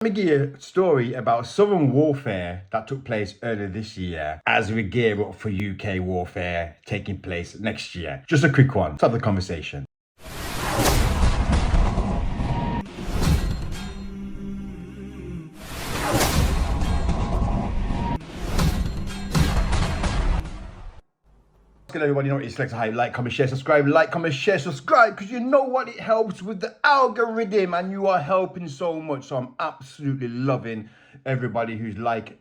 Let me give you a story about Southern warfare that took place earlier this year as we gear up for UK warfare taking place next year. Just a quick one. Let's have the conversation. Good everybody, know what it's like, comment, share, subscribe, like, comment, share, subscribe, because you know what, it helps with the algorithm and you are helping so much. So I'm absolutely loving everybody who's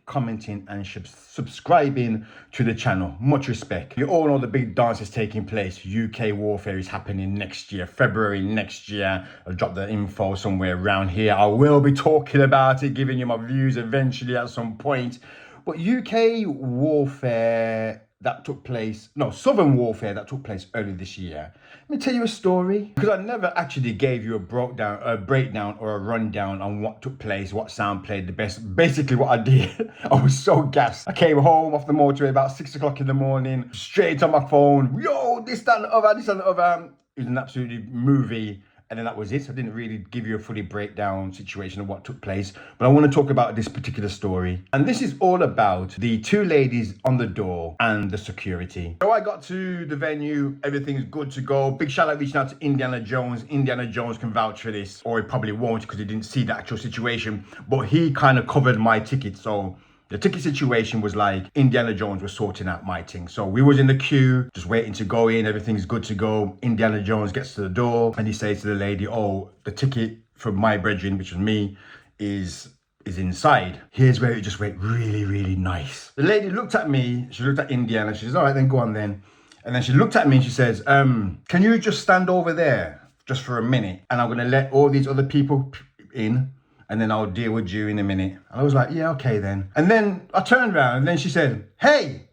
commenting and subscribing to the channel. Much respect. You all know the big dance is taking place. UK warfare is happening next year, February next year. I'll drop the info somewhere around here. I will be talking about it, giving you my views eventually at some point. But UK warfare that took place, Southern warfare that took place earlier this year. Let me tell you a story, because I never actually gave you a breakdown or a rundown on what took place, what sound played the best. Basically what I did, I was so gassed. I came home off the motorway about 6 o'clock in the morning, straight on my phone, yo, this, that, and the other, this, and the other. It was an absolutely movie. And then that was it. I didn't really give you a fully breakdown situation of what took place. But I want to talk about this particular story. And this is all about the two ladies on the door and the security. So I got to the venue. Everything's good to go. Big shout out reaching out to Indiana Jones. Indiana Jones can vouch for this. Or he probably won't because he didn't see the actual situation. But he kind of covered my ticket. So the ticket situation was like Indiana Jones was sorting out my thing. So we was in the queue, just waiting to go in. Everything's good to go. Indiana Jones gets to the door and he says to the lady, oh, the ticket for my brethren, which was me, is inside. Here's where it just went really, really nice. The lady looked at me. She looked at Indiana. She says, all right, then go on then. And then she looked at me and she says, can you just stand over there just for a minute? And I'm going to let all these other people in. And then I'll deal with you in a minute. And I was like, yeah, okay then. And then I turned around and then she said, hey,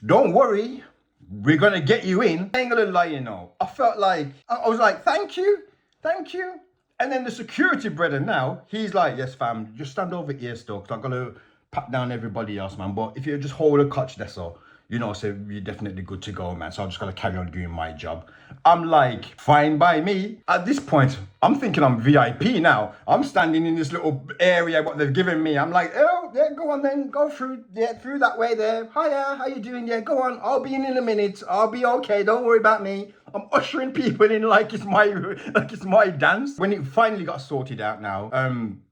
don't worry. We're going to get you in. I ain't going to lie, you know. I felt like, I was like, thank you. Thank you. And then the security brother now, he's like, yes, fam, just stand over here still. Because I'm going to pat down everybody else, man. But if you just hold a clutch, that's all. You know, so you're definitely good to go, man. So I'm just going to carry on doing my job. I'm like, fine by me. At this point, I'm thinking I'm VIP now. I'm standing in this little area, what they've given me. I'm like, oh, yeah, go on then. Go through, through that way there. Hiya, how you doing? Yeah, go on. I'll be in a minute. I'll be okay. Don't worry about me. I'm ushering people in like it's my dance. When it finally got sorted out now,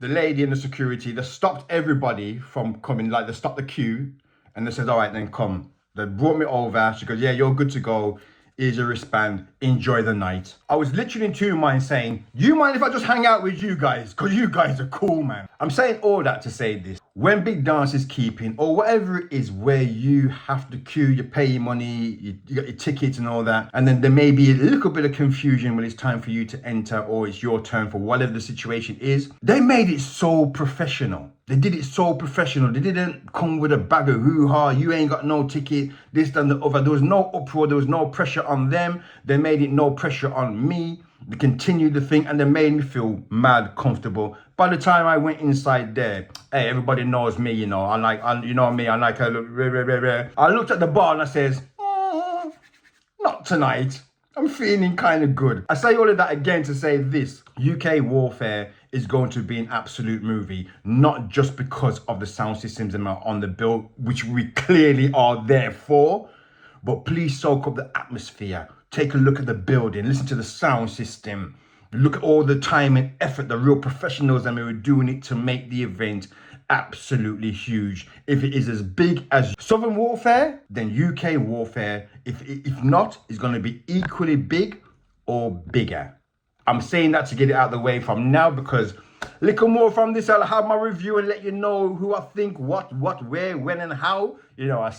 the lady and the security, they stopped everybody from coming, like they stopped the queue and they said, all right, then come. They brought me over. She goes, yeah, you're good to go. Here's your wristband. Enjoy the night. I was literally in two minds saying, you mind if I just hang out with you guys? Because you guys are cool, man. I'm saying all that to say this. When big dance is keeping, or whatever it is where you have to queue, you pay your money, you got your tickets and all that, and then there may be a little bit of confusion when it's time for you to enter or it's your turn for whatever the situation is. They made it so professional. They did it so professional. They didn't come with a bag of hoo-ha. You ain't got no ticket, this and the other. There was no uproar. There was no pressure on them. They made it no pressure on me. They continued the thing and they made me feel mad comfortable. By the time I went inside there, hey, everybody knows me, you know. You know me, I like a look. I looked at the bar and I says, not tonight. I'm feeling kind of good. I say all of that again to say this. UK warfare is going to be an absolute movie, not just because of the sound systems that are on the bill, which we clearly are there for, but please soak up the atmosphere. Take a look at the building, listen to the sound system, look at all the time and effort, the real professionals that were doing it to make the event absolutely huge. If it is as big as Southern warfare, then UK warfare, if not, is going to be equally big or bigger. I'm saying that to get it out of the way from now, because little more from this, I'll have my review and let you know who I think, what, where, when, and how. You know, I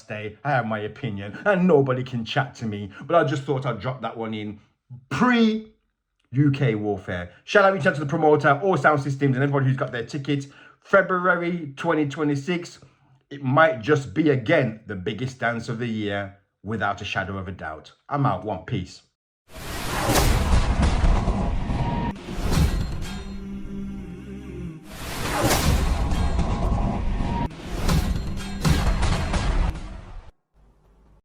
have my opinion, and nobody can chat to me. But I just thought I'd drop that one in pre-UK warfare. Shout out to the promoter, all sound systems, and everybody who's got their tickets. February 2026, it might just be, again, the biggest dance of the year, without a shadow of a doubt. I'm out. One piece.